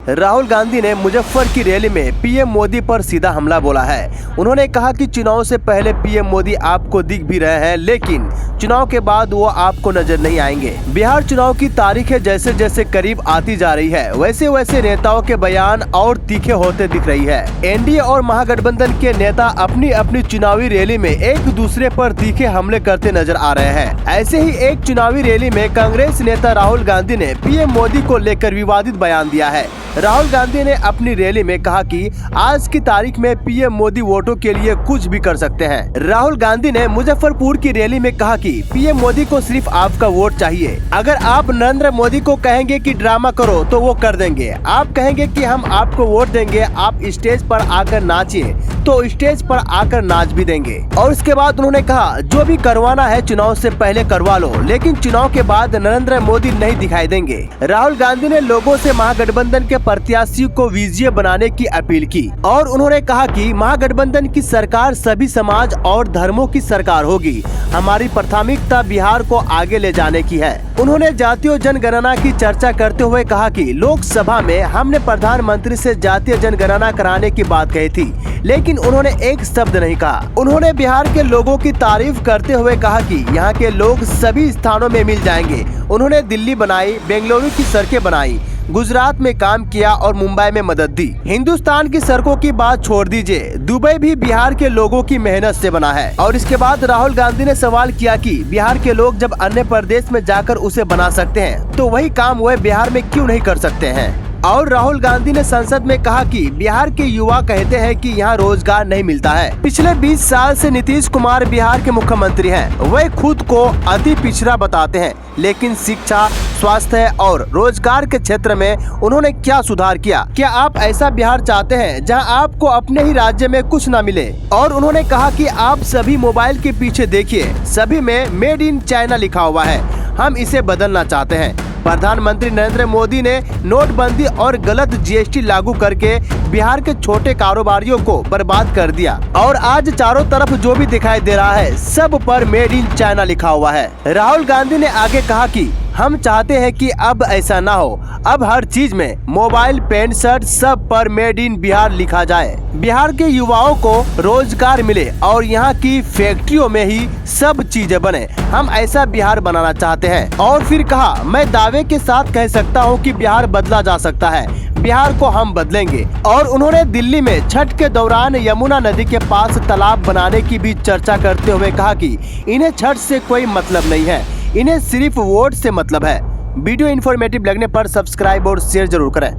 राहुल गांधी ने मुजफ्फर की रैली में पीएम मोदी पर सीधा हमला बोला है। उन्होंने कहा कि चुनाव से पहले पीएम मोदी आपको दिख भी रहे हैं, लेकिन चुनाव के बाद वो आपको नजर नहीं आएंगे। बिहार चुनाव की तारीखें जैसे जैसे करीब आती जा रही है, वैसे वैसे नेताओं के बयान और तीखे होते दिख रही है। एनडीए और महागठबंधन के नेता अपनी अपनी चुनावी रैली में एक दूसरे पर तीखे हमले करते नजर आ रहे हैं। ऐसे ही एक चुनावी रैली में कांग्रेस नेता राहुल गांधी ने पीएम मोदी को लेकर विवादित बयान दिया है। राहुल गांधी ने अपनी रैली में कहा कि आज की तारीख में पीएम मोदी वोटों के लिए कुछ भी कर सकते हैं। राहुल गांधी ने मुजफ्फरपुर की रैली में कहा कि पीएम मोदी को सिर्फ आपका वोट चाहिए। अगर आप नरेंद्र मोदी को कहेंगे कि ड्रामा करो तो वो कर देंगे। आप कहेंगे कि हम आपको वोट देंगे, आप स्टेज पर आकर नाचिए तो स्टेज पर आकर नाच भी देंगे। और उसके बाद उन्होंने कहा जो भी करवाना है चुनाव से पहले करवा लो, लेकिन चुनाव के बाद नरेंद्र मोदी नहीं दिखाई देंगे। राहुल गांधी ने लोगों से महागठबंधन के प्रत्याशी को विजयी बनाने की अपील की और उन्होंने कहा कि महागठबंधन की सरकार सभी समाज और धर्मों की सरकार होगी। हमारी प्राथमिकता बिहार को आगे ले जाने की है। उन्होंने जातीय जनगणना की चर्चा करते हुए कहा कि लोकसभा में हमने प्रधानमंत्री से जातीय जनगणना कराने की बात कही थी, लेकिन उन्होंने एक शब्द नहीं कहा। उन्होंने बिहार के लोगों की तारीफ करते हुए कहा कि यहाँ के लोग सभी स्थानों में मिल जाएंगे। उन्होंने दिल्ली बनाई, बेंगलुरु की सड़कें बनाई, गुजरात में काम किया और मुंबई में मदद दी। हिंदुस्तान की सड़कों की बात छोड़ दीजिए, दुबई भी बिहार के लोगों की मेहनत से बना है। और इसके बाद राहुल गांधी ने सवाल किया कि बिहार के लोग जब अन्य प्रदेश में जाकर उसे बना सकते हैं तो वही काम वह बिहार में क्यों नहीं कर सकते हैं। और राहुल गांधी ने संसद में कहा कि बिहार के युवा कहते हैं कि यहाँ रोजगार नहीं मिलता है। पिछले 20 साल से नीतीश कुमार बिहार के मुख्यमंत्री हैं। वे खुद को अति पिछड़ा बताते हैं, लेकिन शिक्षा, स्वास्थ्य और रोजगार के क्षेत्र में उन्होंने क्या सुधार किया? क्या आप ऐसा बिहार चाहते हैं जहां आपको अपने ही राज्य में कुछ न मिले? और उन्होंने कहा कि आप सभी मोबाइल के पीछे देखिए, सभी में मेड इन चाइना लिखा हुआ है। हम इसे बदलना चाहते हैं। प्रधानमंत्री नरेंद्र मोदी ने नोटबंदी और गलत जीएसटी लागू करके बिहार के छोटे कारोबारियों को बर्बाद कर दिया और आज चारों तरफ जो भी दिखाई दे रहा है सब पर मेड इन चाइना लिखा हुआ है। राहुल गांधी ने आगे कहा कि हम चाहते हैं कि अब ऐसा ना हो। अब हर चीज में मोबाइल, पैंट, शर्ट सब पर मेड इन बिहार लिखा जाए। बिहार के युवाओं को रोजगार मिले और यहाँ की फैक्ट्रियों में ही सब चीजें बने। हम ऐसा बिहार बनाना चाहते हैं। और फिर कहा, मैं दावे के साथ कह सकता हूँ कि बिहार बदला जा सकता है। बिहार को हम बदलेंगे। और उन्होंने दिल्ली में छठ के दौरान यमुना नदी के पास तालाब बनाने की भी चर्चा करते हुए कहा कि इन्हें छठ से कोई मतलब नहीं है, इन्हें सिर्फ वोट से मतलब है। वीडियो इन्फॉर्मेटिव लगने पर सब्सक्राइब और शेयर जरूर करें।